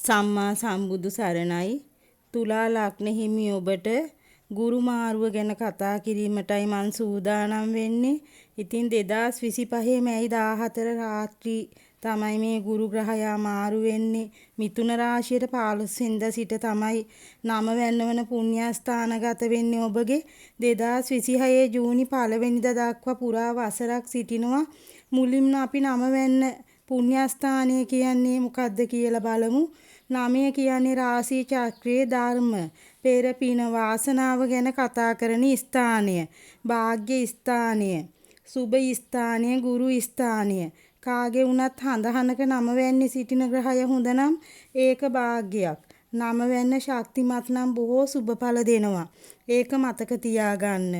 සම්මා සම්බුදු සරණයි. තුලා ලග්න හිමි ඔබට ගුරු මාරුව ගැන කතා කිරීමටයි මං සූදානම් වෙන්නේ. ඉතින් 2025 මැයි 14 රාත්‍රී තමයි මේ ගුරු ග්‍රහයා මාරු වෙන්නේ. මිථුන රාශියට 15 වෙනිදා සිට තමයි 9 වෙනිදා පුණ්‍යස්ථානගත වෙන්නේ ඔබගේ. 2026 ජූනි 1 වෙනිදා දක්වා පුරා වසරක් සිටිනවා. මුලින්ම අපි 9 වෙනි පුණ්‍යස්ථානය කියන්නේ මොකක්ද කියලා බලමු. 9 කියන්නේ රාශි චක්‍රයේ ධර්ම, පෙර පින වාසනාව ගැන කතා කරන ස්ථානය, භාග්‍ය ස්ථානය, සුභ ස්ථානය, ගුරු ස්ථානය. කාගේ වුණත් හඳහනක 9 වෙනි සිටින ග්‍රහය හොඳ නම් ඒක භාග්‍යයක්. 9 වෙනි ශක්තිමත් නම් බොහෝ සුභඵල දෙනවා. ඒක මතක තියාගන්න.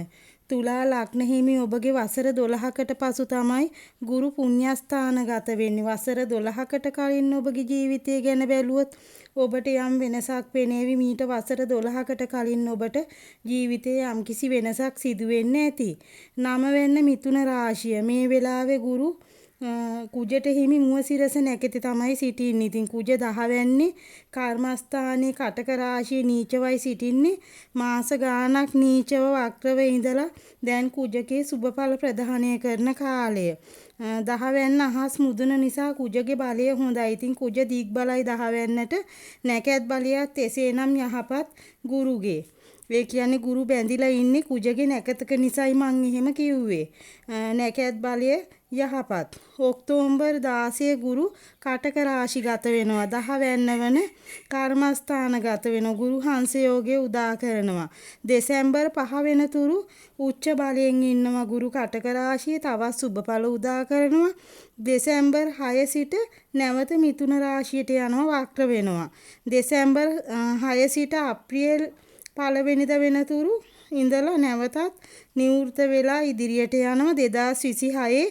තුලා ලග්න හිමි ඔබගේ වසර 12කට පසු තමයි ගුරු පුණ්‍යස්ථානගත වෙන්නේ. වසර 12කට කලින් ඔබගේ ජීවිතය ගැන බැලුවොත් ඔබට යම් වෙනසක් පෙනේවි. මීට වසර 12කට කලින් ඔබට ජීවිතයේ යම්කිසි වෙනසක් සිදු වෙන්නේ ඇති. 9 වෙනි මිථුන රාශිය මේ වෙලාවේ ගුරු කුජට හිමි මුව සිරස නැකෙති තමයි සිටින්නේ. ඉතින් කුජ 10 වෙනි කර්මස්ථානයේ කටක රාශියේ නීචවයි සිටින්නේ. මාස ගාණක් නීචව වක්‍රව ඉඳලා දැන් කුජකේ සුභඵල ප්‍රදානය කරන කාලය. 10 වෙනි අහස් මුදුන නිසා කුජගේ බලය හොඳයි. ඉතින් කුජ දීග් බලයි 10 වෙන්නට නැකත් බලයත් එසේනම් යහපත් ගුරුගේ. ඒ කියන්නේ ගුරු බැඳිලා ඉන්නේ කුජගේ නැකතක නිසායි මං එහෙම කිව්වේ. නැකත් බලය යහපත්. ඔක්තෝබර් 16 ගුරු කටක රාශිගත වෙනවා. 10 වෙනිවන කර්මස්ථානගත වෙනවා. ගුරු හංස යෝගයේ උදා කරනවා. දෙසැම්බර් 5 වෙනතුරු උච්ච බලයෙන් ඉන්නවා ගුරු කටක රාශිය. තවත් සුබඵල උදා කරනවා. දෙසැම්බර් 6 සිට නැවත මිථුන රාශියට යනවා වක්‍ර වෙනවා. දෙසැම්බර් 6 සිට අප්‍රේල් 1 වෙනිදා වෙනතුරු ඉඳලා නැවතත් නිවෘත වෙලා ඉදිරියට යනවා. 2026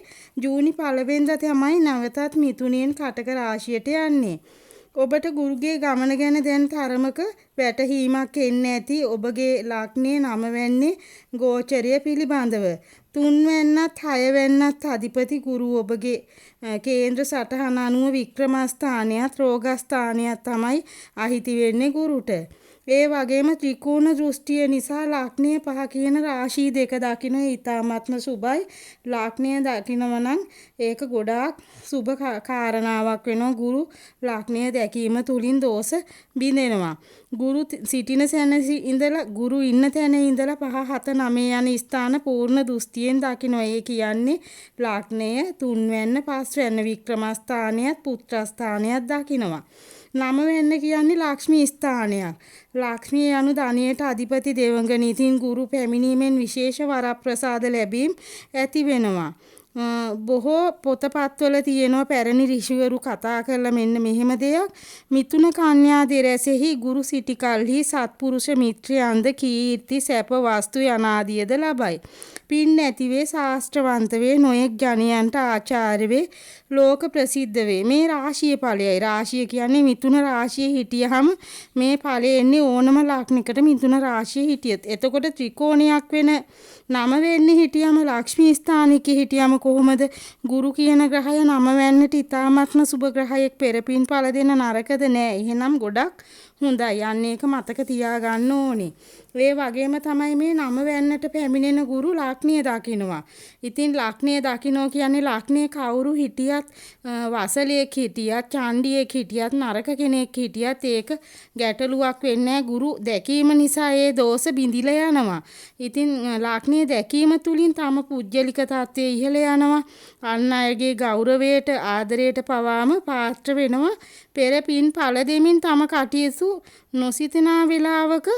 ජූනි 1 වෙනිදා තමයි නැවතත් මිථුනයෙන් කටක රාශියට යන්නේ. ඔබට ගුරුගේ ගමන ගැන දැන් තරමක වැටහීමක් එන්නේ ඇති. ඔබගේ ලග්නයේ 9 වෙනි ගෝචරය පිළිබඳව 3 වෙනිත් 6 වෙනිත් අධිපති ගුරු ඔබගේ කේන්ද්‍ර සටහන අනුව වික්‍රමස්ථානයත් රෝගස්ථානයත් තමයි අහිති වෙන්නේ ගුරුට. ඒ වගේම ත්‍රිකෝණ දෘෂ්ටිය නිසා ලග්නය 5 කියන රාශි දෙක දකින්න ඊ타ත්ම සුබයි. ලග්නය දකින්නම නම් ඒක ගොඩාක් සුබ කාරණාවක් වෙනවා. ගුරු ලග්නය දැකීම තුලින් දෝෂ බිඳෙනවා. ගුරු සිටින ඉඳලා ගුරු ඉන්න තැන ඉඳලා 5 7 9 යන ස්ථාන පූර්ණ දෘෂ්ටියෙන් දකින්න. ඒ කියන්නේ ලග්නය 3 වෙනි 5 වෙනි වික්‍රමස්ථානයත් පුත්‍රස්ථානයත් දකින්නවා. 9 වෙනි කියන්නේ ලක්ෂ්මී ස්ථානයක්. ලක්ෂ්මිය යනු ධනයට අධිපති දෙවඟන. ඉතින් ගුරු පැමිණීමෙන් විශේෂ වරප්‍රසාද ලැබීම් ඇති වෙනවා. බොහෝ පොතපත්වල තියෙනවා පැරණි ඍෂිවරු කතා කරලා මෙන්න මෙහෙම දෙයක්. මිථුන කන්‍යා දෙරැසෙහි ගුරු සිටි කල්හි සත්පුරුෂ මිත්‍රයන්ද කීර්ති සැප වස්තු යනාදියද ලබයි. පින් නැති වේ, ශාස්ත්‍රවන්ත වේ, නොයෙක් ජනයන්ට ආචාර්ය වේ, ලෝක ප්‍රසිද්ධ වේ. මේ රාශිය ඵලයයි. රාශිය කියන්නේ මිථුන රාශියේ හිටියහම මේ ඵලය එන්නේ ඕනම ලග්නයකට මිථුන රාශියේ හිටියත්. එතකොට ත්‍රිකෝණයක් වෙන 9 වෙනි හිටියම ලක්ෂ්මී ස්ථානික හිටියම කොහොමද ගුරු කියන ග්‍රහය 9 වෙනිට ඊ타ත්ම සුබ ග්‍රහයෙක් පෙරපින් ඵල දෙන නරකද නෑ. එහෙනම් ගොඩක් හොඳයි. යන්නේ එක මතක තියාගන්න ඕනේ. ඒ වගේම තමයි මේ 9 වෙන්නට පැමිණෙන ගුරු ලග්නය දකින්නවා. ඉතින් ලග්නය දකින්නෝ කියන්නේ ලග්නයේ කවුරු හිටියත් වසලයක් හිටියත් චණ්ඩියෙක් හිටියත් නරක කෙනෙක් හිටියත් ඒක ගැටලුවක් වෙන්නේ නැහැ. ගුරු දැකීම නිසා ඒ දෝෂ බිඳිලා යනවා. ඉතින් ලග්නය දැකීම තුලින් තම පුජ්‍යලික තත්ත්වයේ ඉහළ යනවා. අන් අයගේ ගෞරවයට ආදරයට පවාම පාත්‍ර වෙනවා. පෙර පින් ඵල දෙමින් තම කටයුතු නොසිතනා වෙලාවක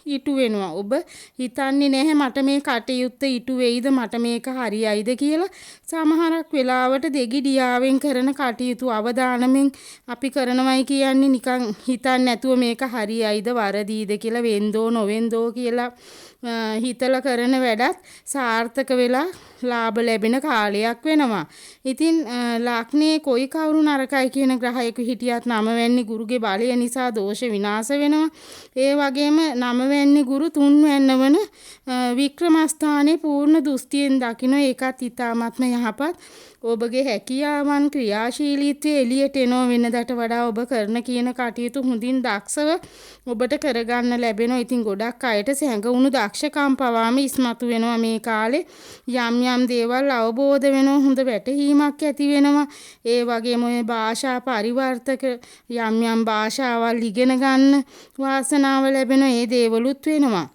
ඉටු වෙනවා. ඔබ හිතන්නේ නැහැ මට මේ කටයුත්ත ඉටු වෙයිද, මට මේක හරියයිද කියලා. සමහරක් වෙලාවට දෙගිඩියාවෙන් කරන කටයුතු අවදානමෙන් අපි කරනවයි කියන්නේ නිකන් හිතන්නේ නැතුව මේක හරියයිද වරදීද කියලා, වෙන්දෝ නොවෙන්දෝ කියලා හිතලා කරන වැඩත් සාර්ථක වෙලා ලාභ ලැබෙන කාලයක් වෙනවා. ඉතින් ලග්නයේ කොයි කවුරු නරකයි කියන ග්‍රහයක හිටියත් 9 වෙනි ගුරුගේ බලය නිසා දෝෂ විනාශ වෙනවා. ඒ වගේම 9 වෙනි ගුරු 3 වෙනිවන වික්‍රමස්ථානයේ පූර්ණ දෘෂ්ටියෙන් දකින්න ඒකත් ඊ타ත්ම යහපත්. ඔබගේ හැකියාවන් ක්‍රියාශීලීත්වය එළියට එනවා වෙනදාට වඩා ඔබ කරන කියන කටයුතු හොඳින් දක්ෂව ඔබට කරගන්න ලැබෙනවා. ඉතින් ගොඩක් අයට සැඟවුණු දක්ෂකම් පවාම ඉස්මතු වෙනවා මේ කාලේ. යම් යම් දේවල් අවබෝධ වෙනවා, හොඳ වැටහීමක් ඇති වෙනවා. ඒ වගේම ඔය භාෂා පරිවර්තක යම් යම් භාෂාවල් ඉගෙන ගන්න වාසනාව ලැබෙනවා. ඒ දේවලුත් වෙනවා.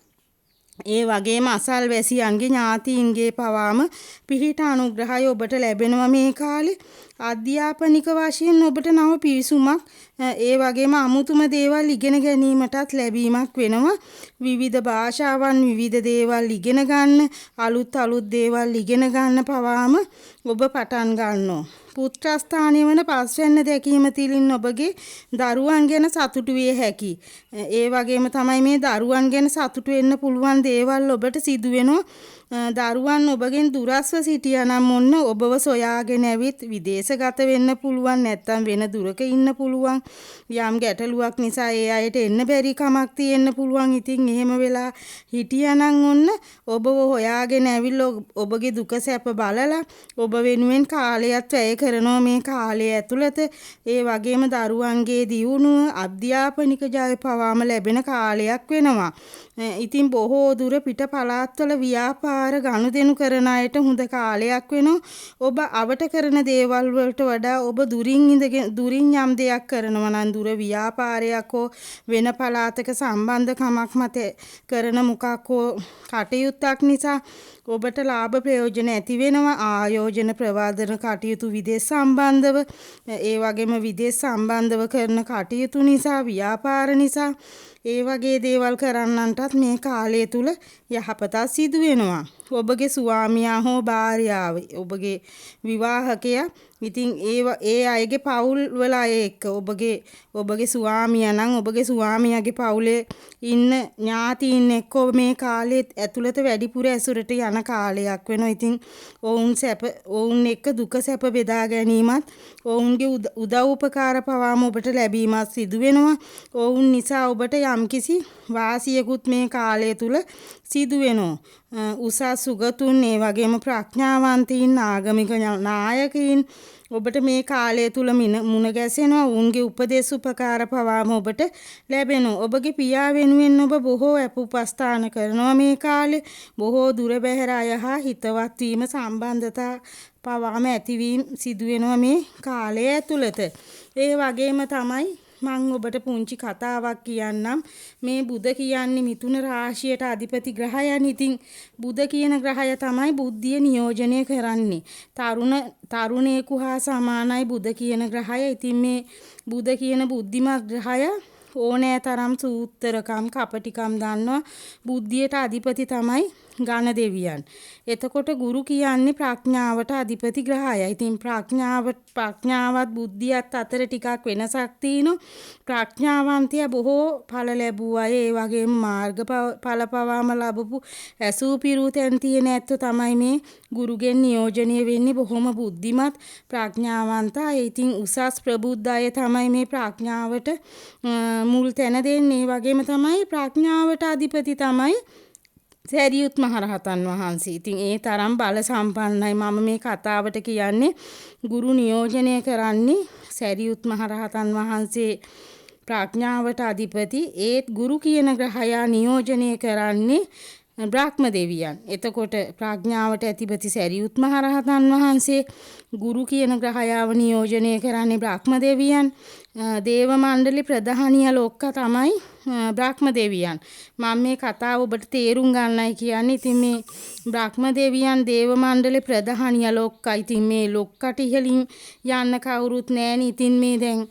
ඒ වගේම අසල්වැසියන්ගේ ඥාතීන්ගේ පවාම පිහිට අනුග්‍රහය ඔබට ලැබෙනවා මේ කාලේ. අධ්‍යාපනික වශයෙන් ඔබට නව පිවිසුමක් ඒ වගේම අමුතුම දේවල් ඉගෙන ගැනීමටත් ලැබීමක් වෙනවා. විවිධ භාෂාවන් විවිධ දේවල් ඉගෙන ගන්න, අලුත් දේවල් ඉගෙන ගන්න පවාම ඔබ පටන් ගන්නවා. පුත්‍රස්ථානය වන පස්වැන්න දැකීම තුළින් ඔබගේ දරුවන් ගැන සතුටු විය හැකි. ඒ වගේම තමයි මේ දරුවන් ගැන සතුටු වෙන්න පුළුවන් දේවල් ඔබට සිදු වෙනවා. දරුවන් ඔබගෙන් දුරස්ව සිටියානම් ඔන්න ඔබව සොයාගෙන ඇවිත් විදේශගත වෙන්න පුළුවන්, නැත්නම් වෙන දුරක ඉන්න පුළුවන්. යම් ගැටලුවක් නිසා ඒ අයට එන්න බැරි කමක් තියෙන්න පුළුවන්. ඉතින් එහෙම වෙලා හිටියානම් ඔන්න ඔබව හොයාගෙන ඇවිල්ලා ඔබගේ දුක සැප බලලා ඔබ වෙනුවෙන් කාලයක් වැය කරනවා මේ කාලය ඇතුළත. ඒ වගේම දරුවන්ගේ දියුණුව අධ්‍යාපනික ජය පවාම ලැබෙන කාලයක් වෙනවා. ඉතින් බොහෝ දුර පිට පළාත්වල ව්‍යාපාර ගනුදෙනු කරන අයට හොඳ කාලයක් වෙනවා. ඔබ අවට කරන දේවල් වලට වඩා ඔබ දුරින් යම් දෙයක් කරනවා නම් දුර ව්‍යාපාරයක් හෝ වෙන පළාතක සම්බන්ධකමක් මත කරන මොකක් හෝ කටයුත්තක් නිසා ඔබට ලාභ ප්‍රයෝජන ඇති වෙනවා. ආයෝජන ප්‍රවාදන කටයුතු විදේශ සම්බන්ධව ඒ වගේම විදේශ සම්බන්ධව කරන කටයුතු නිසා ව්‍යාපාර නිසා ඒ වගේ දේවල් කරන්නන්ටත් මේ කාලය තුල යහපතක් සිදු වෙනවා. ඔබගේ ස්වාමියා හෝ භාර්යාව ඔබගේ විවාහකයා ඉතින් ඒ අයගේ පවුල් වල අය එක්ක ඔබගේ ස්වාමියා නම් ඔබගේ ස්වාමියාගේ පවුලේ ඉන්න ඥාතීන් එක්ක මේ කාලෙත් ඇතුළත වැඩිපුර ඇසුරට යන කාලයක් වෙනවා. ඉතින් ඔවුන් එක්ක දුක සැප බෙදා ගැනීමත් ඔවුන්ගේ උදව් උපකාර පවාම ඔබට ලැබීමත් සිදු වෙනවා. ඔවුන් නිසා ඔබට යම්කිසි වාසියකුත් මේ කාලය තුල සිදු වෙනවා. උසස් සුගතුන් ඒ වගේම ප්‍රඥාවන්තයින් ආගමික නායකයින් ඔබට මේ කාලය තුල මුණ ගැසෙනවා. ඔවුන්ගේ උපදේශ උපකාර පවාම ඔබට ලැබෙනවා. ඔබගේ පියා වෙනුවෙන් ඔබ බොහෝ උපස්ථාන කරනවා මේ කාලේ. බොහෝ දුර බැහැර අය හා හිතවත් වීම සම්බන්ධතා පවාම ඇතිවීම සිදු වෙනවා මේ කාලය ඇතුළත. ඒ වගේම තමයි මම ඔබට පුංචි කතාවක් කියන්නම්. මේ බුද කියන්නේ මිථුන රාශියට අධිපති ග්‍රහයන්. ඉතින් බුද කියන ග්‍රහය තමයි බුද්ධිය නියෝජනය කරන්නේ. තරුණයෙකු හා සමානයි බුද කියන ග්‍රහය. ඉතින් මේ බුද කියන බුද්ධිමත් ග්‍රහය ඕනෑ තරම් සූත්‍රකම් කපටිකම් දන්නවා. බුද්ධියට අධිපති තමයි ගණ දෙවියන්. එතකොට ගුරු කියන්නේ ප්‍රඥාවට අධිපති ග්‍රහයයි. ඉතින් ප්‍රඥාවත් බුද්ධියත් අතර ටිකක් වෙනසක් තියෙනවා. ප්‍රඥාවන්තයා බොහෝ ඵල ලැබුව අය, ඒ වගේම මාර්ගඵල පවාම ලැබපු ඇසූ පිරූ තැන් තියෙන ඇත්තෝ තමයි මේ ගුරුගෙන් නියෝජනය වෙන්නේ. බොහොම බුද්ධිමත් ප්‍රඥාවන්ත අය. ඉතින් උසස් ප්‍රබුද්ධ අය තමයි මේ ප්‍රඥාවට මුල් තැන දෙන්නේ. ඒ වගේම තමයි ප්‍රඥාවට අධිපති තමයි සැරියුත් මහරහතන් වහන්සේ. ඉතින් ඒ තරම් බල සම්පන්නයි. මම මේ කතාවට කියන්නේ ගුරු නියෝජනය කරන්නේ සැරියුත් මහරහතන් වහන්සේ ප්‍රඥාවට අධිපති. ඒත් ගුරු කියන ග්‍රහය නියෝජනය කරන්නේ බ්‍රහ්ම දෙවියන්. එතකොට ප්‍රඥාවට අධිපති සැරියුත් මහරහතන් වහන්සේ, ගුරු කියන ග්‍රහයව නියෝජනය කරන්නේ බ්‍රහ්ම දෙවියන්. දේව මණ්ඩලි ප්‍රධානිය ලොක්ක තමයි බ්‍රහ්ම දෙවියන්. මම මේ කතාව ඔබට තේරුම් ගන්නයි කියන්නේ. ඉතින් මේ බ්‍රහ්ම දෙවියන් දේව මණ්ඩලේ ප්‍රධානිය ලොක්කයි. ඉතින් මේ ලොක්කට ඉහලින් යන්න කවුරුත් නැණි. ඉතින් මේ දැන්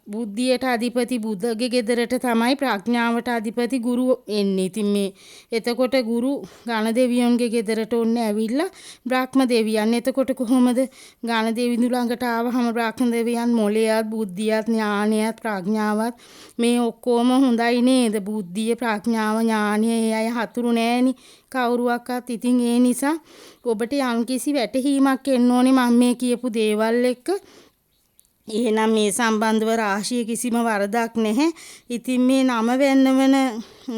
බුද්ධියට අධිපති බුද්ධගේ ගෙදරට තමයි ප්‍රඥාවට අධිපති ගුරු එන්නේ. ඉතින් මේ එතකොට ගුරු ගණ දෙවියන්ගේ ගෙදරට ඔන්නේ ඇවිල්ලා බ්‍රහ්ම දෙවියන්. එතකොට කොහොමද ගණ දෙවිඳු ළඟට ආවහම බ්‍රහ්ම දෙවියන් මොලේයත් බුද්ධියත් ඥානයත් ප්‍රඥාවත් මේ ඔක්කොම හොඳයි නේද? බුද්ධිය ප්‍රඥාව ඥානය ඒ අය හතුරු නෑනි කවුරුවක්වත්. ඉතින් ඒ නිසා ඔබට යම්කිසි වැටහීමක් එන්න ඕනේ මම මේ කියපු දේවල් එක්ක. එහෙනම් මේ සම්බන්ධව රාශිය කිසිම වරදක් නැහැ. ඉතින් මේ 9 වෙනි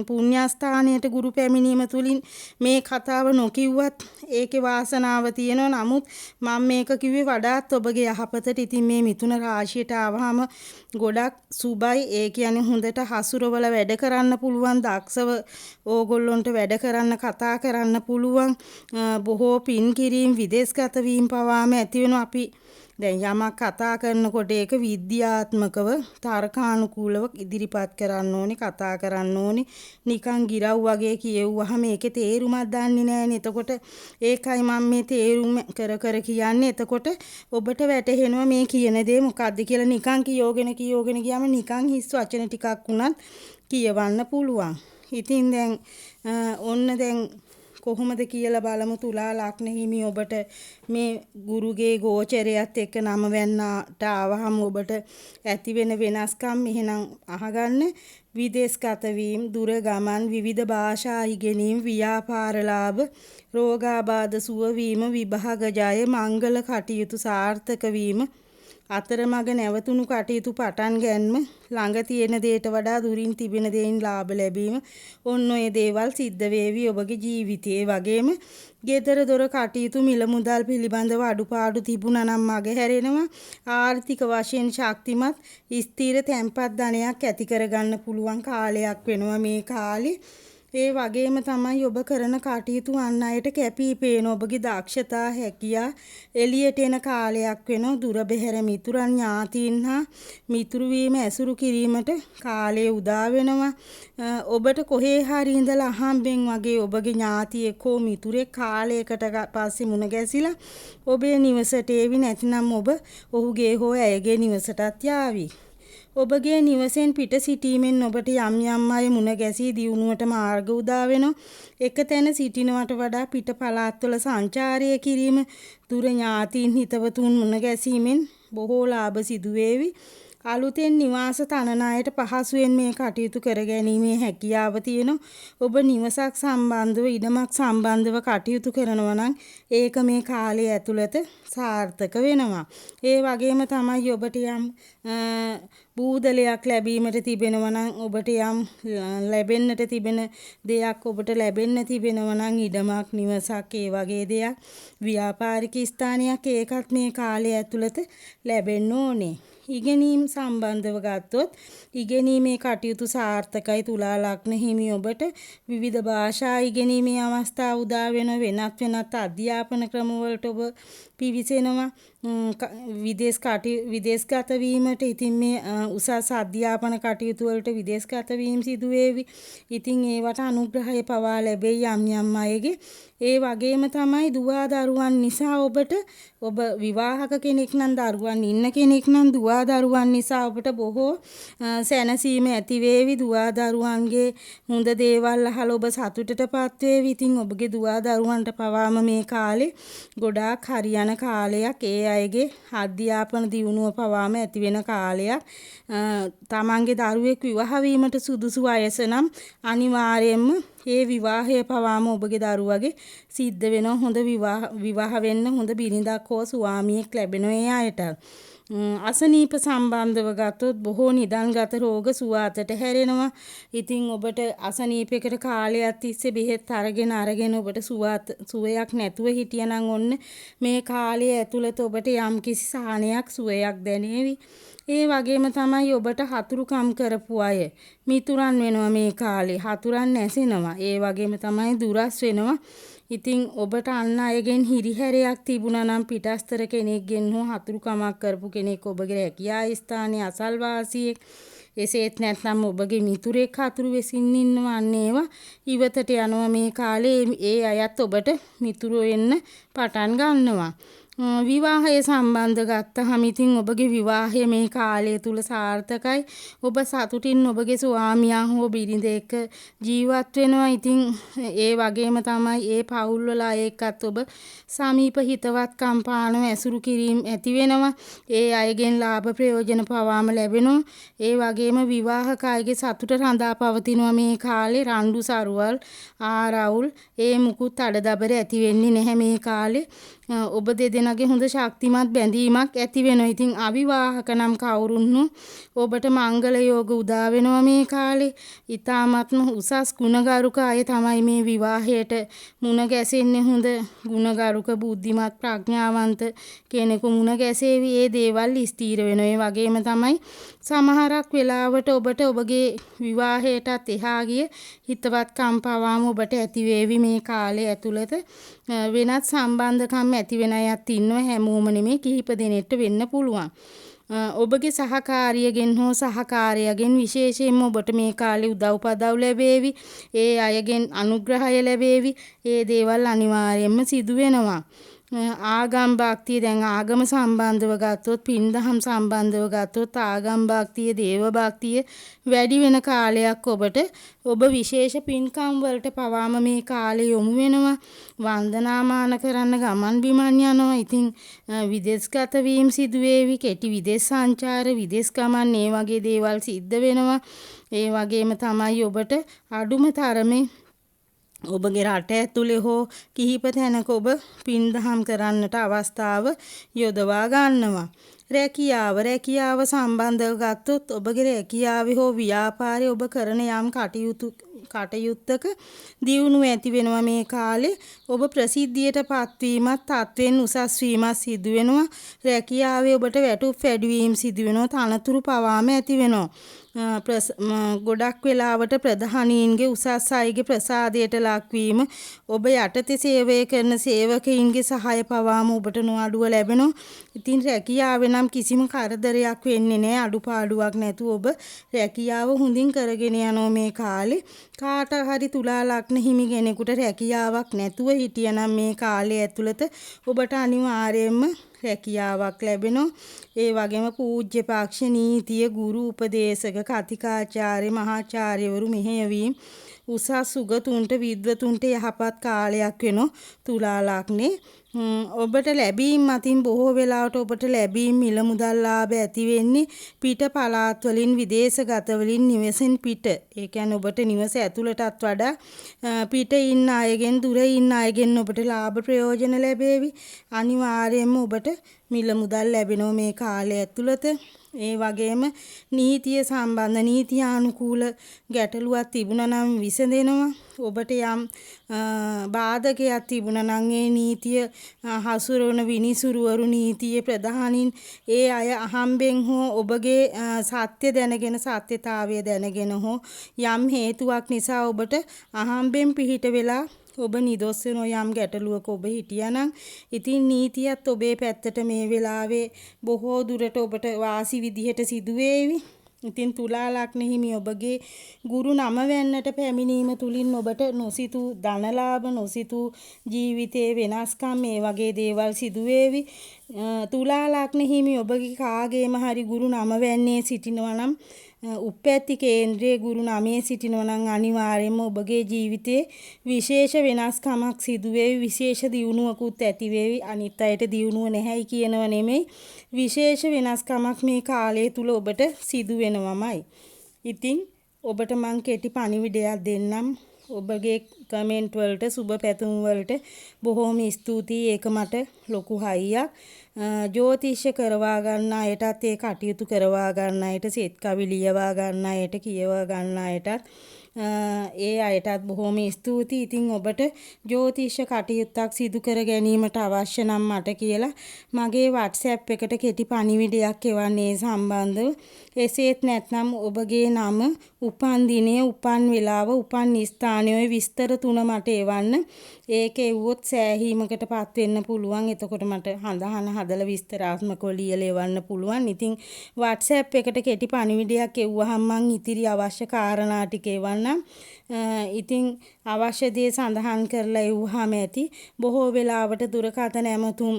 පුණ්‍යස්ථානයට ගුරු පැමිණීම තුලින් මේ කතාව නොකියුවත් ඒකේ වාසනාව තියෙනවා. නමුත් මම මේක කිව්වේ වඩාත් ඔබගේ යහපතට. ඉතින් මේ මිථුන රාශියට ආවහම ගොඩක් සුබයි. ඒ කියන්නේ හොඳට හසුරවල වැඩ කරන්න පුළුවන්, දක්ෂව ඕගොල්ලොන්ට වැඩ කරන්න, කතා කරන්න පුළුවන්. බොහෝ පින් කිරීම, විදේශගත වීම පවාම ඇති වෙනවා. අපි දැන් යමක් කතා කරනකොට ඒක විද්‍යාත්මකව තර්කානුකූලව ඉදිරිපත් කරන්න ඕනේ, කතා කරන්න ඕනේ. නිකන් ගිරව් වගේ කියෙව්වහම මේකේ තේරුමක් දන්නේ නැහැනේ. එතකොට ඒකයි මම මේ තේරුම් කර කියන්නේ. එතකොට ඔබට වැටහෙනවා මේ කියන දේ මොකද්ද කියලා. නිකන් කියෝගෙන ගියාම නිකන් හිස් වචන ටිකක් වුණත් කියවන්න පුළුවන්. ඉතින් දැන් ඔන්න දැන් කොහොමද කියලා බලමු. තුලා ලග්න හිමි ඔබට මේ ගුරුගේ ගෝචරයත් එක්ක 9 වෙනිදාට ආවහම ඔබට ඇති වෙන වෙනස්කම් එහෙනම් අහගන්න. විදේශගත වීම, දුර ගමන්, විවිධ භාෂා ඉගෙනීම, ව්‍යාපාර ලාභ, රෝගාබාධ සුව වීම, විභාග ජය, මංගල කටයුතු සාර්ථක වීම, අතරමඟ නැවතුණු කටයුතු පටන් ගැනීම, ළඟ තියෙන දේට වඩා දුරින් තිබෙන දේන් ලාභ ලැබීම, ඔන්න ඔය දේවල් සිද්ධ වේවි ඔබගේ ජීවිතයේ. වගේම ගෙදර දොර කටයුතු, මිල මුදල් පිළිබඳව අඩුපාඩු තිබුණා නම් මග හැරෙනවා. ආර්ථික වශයෙන් ශක්තිමත්, ස්ථිර තැන්පත් ධනයක් ඇති කරගන්න පුළුවන් කාලයක් වෙනවා මේ කාලේ. ඒ වගේම තමයි ඔබ කරන කටයුතු අන් අයට කැපී පේන ඔබගේ දක්ෂතා, හැකියා එළියට එන කාලයක් වෙනවා. දුර බැහැර මිතුරන්, ඥාතීන් හා මිතුරු වීම ඇසුරු කිරීමට කාලය උදා වෙනවා. ඔබට කොහේ හරි ඉඳලා අහම්බෙන් වගේ ඔබගේ ඥාතියෙක් හෝ මිතුරෙක් කාලයකට පස්සේ මුණ ගැසිලා ඔබේ නිවසට එවි. නැතිනම් ඔබ ඔහුගේ හෝ ඇයගේ නිවසටත් යාවි. ඔබගේ නිවසෙන් පිට සිටීමෙන් ඔබට යම් යම් අය මුණ ගැසී දියුණුවට මාර්ග උදා වෙනවා. එක තැන සිටිනවට වඩා පිට පළාත්වල සංචාරය කිරීම, දුර ඥාතීන් හිතවතුන් මුණ ගැසීමෙන් බොහෝ ලාභ සිදු වේවි. අලුතෙන් නිවාස තනන අයට පහසුවෙන් මේ කටයුතු කරගැනීමේ හැකියාව තියෙනවා. ඔබ නිවසක් සම්බන්ධව, ඉඩමක් සම්බන්ධව කටයුතු කරනවා නම් ඒක මේ කාලය ඇතුළත සාර්ථක වෙනවා. ඒ වගේම තමයි ඔබට යම් බූදලයක් ලැබීමට තිබෙනවා නම්, ඔබට යම් ලැබෙන්නට තිබෙන දෙයක් ඔබට ලැබෙන්න තිබෙනවා නම්, ඉඩමක්, නිවසක්, ඒ වගේ දෙයක්, ව්‍යාපාරික ස්ථානයක්, ඒකත් මේ කාලය ඇතුළත ලැබෙන්න ඕනේ. ඉගෙනීම් සම්බන්ධව ගත්තොත් ඉගෙනීමේ කටයුතු සාර්ථකයි. තුලා ලග්න හිමි ඔබට විවිධ භාෂා ඉගෙනීමේ අවස්ථා උදා වෙන, වෙනත් අධ්‍යාපන ක්‍රමවලට ඔබ පිවිසෙනවා. විදේශගත වීමට ඉතින් මේ උසස් අධ්‍යාපන කටයුතු වලට විදේශගත වීම සිදු වේවි. ඉතින් ඒවට අනුග්‍රහය පවා ලැබෙයි යම් යම් අයගේ. ඒ වගේම තමයි දුවා දරුවන් නිසා ඔබ විවාහක කෙනෙක් නම්, දරුවන් ඉන්න කෙනෙක් නම්, දුවා දරුවන් නිසා ඔබට බොහෝ සැනසීම ඇති වේවි. දුවා දරුවන්ගේ හොඳ දේවල් අහලා ඔබ සතුටටපත් වේවි. ඉතින් ඔබගේ දුවා දරුවන්ට පවාම මේ කාලේ ගොඩාක් හරියන කාලයක්. ඒ අයගේ අධ්‍යාපන දියුණුව පවාම ඇති වෙන කාලයක්. තමන්ගේ දරුවෙක් විවාහ වීමට සුදුසු වයස නම් අනිවාර්යයෙන්ම ඒ විවාහය පවාම ඔබගේ දරුවගේ සිද්ධ වෙනවා. හොඳ විවාහ වෙන්න හොඳ බිරිඳක් හෝ ස්වාමියෙක් ලැබෙනවා ඒ අයට. අසනීප සම්බන්ධව ගත්තොත් බොහෝ නිදන්ගත රෝග සුවාතට හැරෙනවා. ඉතින් ඔබට අසනීපයකට කාලයක් තිස්සේ බෙහෙත් අරගෙන ඔබට සුවයක් නැතුව හිටියනම් ඔන්න මේ කාලය ඇතුළත ඔබට යම්කිසි සහනයක්, සුවයක් දැනේවි. ඒ වගේම තමයි ඔබට හතුරුකම් කරපු අය මිතුරන් වෙනවා මේ කාලේ. හතුරන් නැසෙනවා. ඒ වගේම තමයි දුරස් වෙනවා. ඉතින් ඔබට අන් අයගෙන් හිරිහැරයක් තිබුණා නම්, පිටස්තර කෙනෙක්ගෙන් හෝ හතුරුකමක් කරපු කෙනෙක් ඔබගේ රැකියා ස්ථානයේ අසල්වාසියෙක්, එසේත් නැත්නම් ඔබගේ මිතුරෙක් හතුරු වෙසින් ඉන්නවා. අන්න ඒවා ඉවතට යනවා මේ කාලේ. ඒ අයත් ඔබට මිතුරු වෙන්න පටන් ගන්නවා. විවාහය සම්බන්ධ ගත්තහම ඉතින් ඔබගේ විවාහය මේ කාලය තුල සාර්ථකයි. ඔබ සතුටින් ඔබගේ ස්වාමියා හෝ බිරිඳ එක්ක ජීවත් වෙනවා. ඉතින් ඒ වගේම තමයි ඒ පවුල් වල අය එක්කත් ඔබ සමීප හිතවත්කම් පානව ඇසුරු කිරීම ඇති වෙනවා. ඒ අයගෙන් ලාභ ප්‍රයෝජන පවාම ලැබෙනවා. ඒ වගේම විවාහක අයගේ සතුට රඳා පවතිනවා මේ කාලේ. රණ්ඩු සරුවල් ආරවුල් ඒ මුකුත් අඩදබර ඇති වෙන්නේ නැහැ මේ කාලේ. ඔබ දෙදෙනාගේ හොඳ ශක්තිමත් බැඳීමක් ඇති වෙනවා. ඉතින් අවිවාහක නම් කවුරුන්හු ඔබට මංගල යෝග උදා වෙනවා මේ කාලේ. ඊ타මත්ම උසස් ගුණගරුක අය තමයි මේ විවාහයට මුණ ගැසෙන්නේ. හොඳ ගුණගරුක බුද්ධිමත් ප්‍රඥාවන්ත කෙනෙකු මුණ ගැසේවි. ඒ දේවල් ස්ථීර වෙනවා. ඒ වගේම තමයි සමහරක් වෙලාවට ඔබට ඔබගේ විවාහයටත් එහා ගිය හිතවත්කම් පවාම ඔබට ඇති වේවි මේ කාලය ඇතුළත. වෙනත් සම්බන්ධකම් ඇති වෙන අයත් ඉන්නවා. හැමෝම නෙමෙයි, කිහිප දෙනෙක්ට වෙන්න පුළුවන්. ඔබගේ සහකාරියගෙන් හෝ සහකාරයගෙන් විශේෂයෙන්ම ඔබට මේ කාලේ උදව්පදව් ලැබේවි. ඒ අයගෙන් අනුග්‍රහය ලැබේවි. ඒ දේවල් අනිවාර්යයෙන්ම සිදු වෙනවා. ආගම් භක්තිය, දැන් ආගම සම්බන්ධව ගත්තොත්, පින්දහම් සම්බන්ධව ගත්තොත් ආගම් භක්තිය, දේව භක්තිය වැඩි වෙන කාලයක් ඔබට. ඔබ විශේෂ පින්කම් වලට පවාම මේ කාලේ යොමු වෙනවා. වන්දනාමාන කරන්න ගමන් බිමන් යනවා. ඉතින් විදේශගත වීම සිදු වේවි. කෙටි විදේශ සංචාර, විදේශ ගමන්, මේ වගේ දේවල් සිද්ධ වෙනවා. ඒ වගේම තමයි ඔබට අඩුම තරමේ ඔබගේ රට ඇතුලේ හෝ කිහිප තැනක ඔබ පින්දහම් කරන්නට අවස්ථාව යොදවා ගන්නවා. රැකියාව සම්බන්ධව ගත්තොත් ඔබගේ රැකියාවේ හෝ ව්‍යාපාරයේ ඔබ කරන යම් කටයුත්තක දියුණුව ඇති වෙනවා මේ කාලේ. ඔබ ප්‍රසිද්ධියට පත්වීමත්, තත්වෙන් උසස් වීමත් සිදු වෙනවා. රැකියාවේ ඔබට වැටුප් වැඩිවීම සිදු වෙනවා. තනතුරු පවාම ඇති වෙනවා. ගොඩක් වෙලාවට ප්‍රධානීන්ගේ, උසස් අයගේ ප්‍රසාදයට ලක්වීම, ඔබ යටතේ සේවය කරන සේවකයින්ගේ සහාය පවාම ඔබට නොඅඩුව ලැබෙනවා. ඉතින් රැකියාවේ නම් කිසිම කරදරයක් වෙන්නේ නැහැ. අඩුපාඩුවක් නැතුව ඔබ රැකියාව හොඳින් කරගෙන යනවා මේ කාලේ. කාට හරි තුලා ලග්න හිමි කෙනෙකුට රැකියාවක් නැතුව හිටියනම් මේ කාලය ඇතුළත ඔබට අනිවාර්යයෙන්ම රැකියාවක් ලැබෙනවා. ඒ වගේම පූජ්‍ය පක්ෂ, නීතිය, ගුරු උපදේශක, කතිකාචාර්ය, මහාචාර්යවරු මෙහෙයවීම, උසස් උගතුන්ට, විද්වතුන්ට යහපත් කාලයක් වෙනවා තුලා ලග්නේ. ඔබට ලැබීම් අතින් බොහෝ වෙලාවට ඔබට ලැබීම්, මිල මුදල් ලාභ ඇති වෙන්නේ පිට පළාත් වලින්, විදේශගත වලින්, නිවසෙන් පිට. ඒ කියන්නේ ඔබට නිවස ඇතුළටත් වඩා පිට ඉන්න අයගෙන්, දුර ඉන්න අයගෙන් ඔබට ලාභ ප්‍රයෝජන ලැබේවි. අනිවාර්යයෙන්ම ඔබට මිල මුදල් ලැබෙනවා මේ කාලය ඇතුළත. ඒ වගේම නීතිය සම්බන්ධ, නීතියානුකූල ගැටලුවක් තිබුණා නම් විසඳෙනවා. ඔබට යම් බාධකයක් තිබුණා නම් ඒ නීතිය හසුරවන විනිසුරුවරු, නීතියේ ප්‍රධානීන්, ඒ අය අහම්බෙන් හෝ ඔබගේ සත්‍ය දැනගෙන, සත්‍යතාවය දැනගෙන හෝ යම් හේතුවක් නිසා ඔබට අහම්බෙන් පිහිට වෙලා ඔබ නිදොස් වෙන යම් ගැටලුවක ඔබ හිටියානම්, ඉතින් නීතියත් ඔබේ පැත්තට මේ වෙලාවේ බොහෝ දුරට ඔබට වාසි විදිහට සිදු වේවි. ඉතින් තුලා ලග්න හිමි ඔබගේ ගුරු 9 වෙන්නට පැමිණීම තුලින් ඔබට නොසිතූ ධනලාභ, නොසිතූ ජීවිතයේ වෙනස්කම්, මේ වගේ දේවල් සිදු වේවි. තුලා ලග්න හිමි ඔබගේ කාගේම හරි ගුරු 9 වැන්නේ සිටිනවා නම්, උප්පැත්ති කේන්ද්‍රයේ ගුරු 9 සිටිනවා නම් අනිවාර්යයෙන්ම ඔබගේ ජීවිතයේ විශේෂ වෙනස්කමක් සිදු වේවි. විශේෂ දියුණුවකුත් ඇති වේවි. අනිත් අයට දියුණුව නැහැයි කියනව නෙමෙයි, විශේෂ වෙනස්කමක් මේ කාලය තුල ඔබට සිදු වෙනවමයි. ඉතින් ඔබට මං කෙටි පණිවිඩයක් දෙන්නම්. ඔබගේ කමෙන්ට් වලට, සුබ පැතුම් වලට බොහොම ස්තුතියි. ඒක මට ලොකු හයියක්. ජ්‍යොතිෂ කරවා ගන්න අයටත්, ඒ කටයුතු කරවා ගන්න අයට, සෙත් කවි ලියවා ගන්න අයට, කියවා ගන්න අයටත්, ඒ අයටත් බොහොම ස්තුතියි. ඉතින් ඔබට ජ්‍යොතිෂ කටයුත්තක් සිදු කර ගැනීමට අවශ්‍ය නම් මට කියලා මගේ WhatsApp එකට කෙටි පණිවිඩයක් එවන්නේ සම්බන්ධව. එසේත් නැත්නම් ඔබගේ නම, උපන් දිනය, උපන් වේලාව, උපන් ස්ථානය, ඔය විස්තර 3 මට එවන්න. ඒක එව්වොත් සෑහීමකටපත් වෙන්න පුළුවන්. එතකොට මට හඳහන හදලා විස්තරාත්මකව ලියලා එවන්න පුළුවන්. ඉතින් WhatsApp එකට කෙටි පණිවිඩයක් එව්වහම මං ඉතිරි අවශ්‍ය කාරණා ටික එවන්නම්. ඉතින් අවශ්‍ය දේ සඳහන් කරලා එව්වහම ඇති. බොහෝ වෙලාවට දුරකථන ඇමතුම්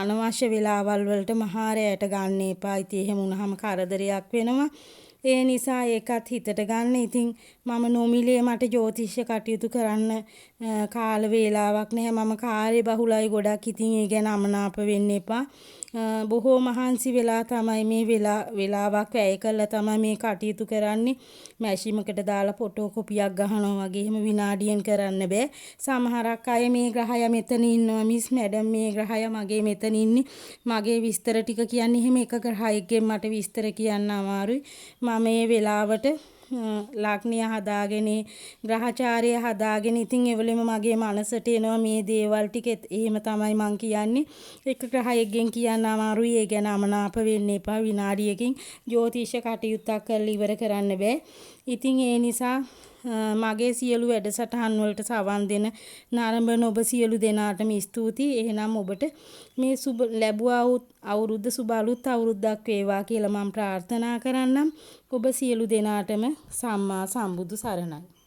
අනවශ්‍ය වෙලාවල් වලට මහා රැයට ගන්න එපා. ඉතින් එහෙම වුණාම කරදරයක් වෙනවා. ඒ නිසා ඒකත් හිතට ගන්න. ඉතින් මම නොමිලේ මට ජ්‍යොතිෂ කටයුතු කරන්න කාල වේලාවක් නැහැ. මම කාර්ය බහුලයි ගොඩක්. ඉතින් ඒ ගැන අමනාප වෙන්න එපා. බොහෝ මහන්සි වෙලා තමයි මේ වෙලාවක් වැය කළා තමයි මේ කටයුතු කරන්නේ. මැෂිමකට දාලා ෆොටෝ කොපියක් ගහනවා වගේ එහෙම විනාඩියෙන් කරන්න බෑ. සමහරක් අය මේ ග්‍රහය මෙතන ඉන්නවා මිස් මැඩම් මේ ග්‍රහය මගේ මෙතන ඉන්නේ. මගේ විස්තර ටික කියන්නේ එහෙම එක ග්‍රහයකින් මට විස්තර කියන්න අමාරුයි. මම මේ වෙලාවට ලග්නය හදාගෙන ග්‍රහචාරය හදාගෙන ඉතින් එවලෙම මගේ මනසට එනවා මේ දේවල් ටික එහෙම තමයි මං කියන්නේ. එක ග්‍රහයකින් කියන්න අමාරුයි. ඒ ගැන අමනාප වෙන්න එපා. විනාඩියකින් ජ්‍යොතිෂ කටයුත්තක් කරලා ඉවර කරන්න බෑ. ඉතින් ඒ නිසා මගේ සියලු වැඩසටහන් වලට සවන් දෙන නරඹන ඔබ සියලු දෙනාටම ස්තුතියි. එහෙනම් ඔබට මේ ලැබුවා වූ අවුරුද්ද සුබ අලුත් අවුරුද්දක් වේවා කියලා මම ප්‍රාර්ථනා කරන්නම්. ඔබ සියලු දෙනාටම සම්මා සම්බුදු සරණයි.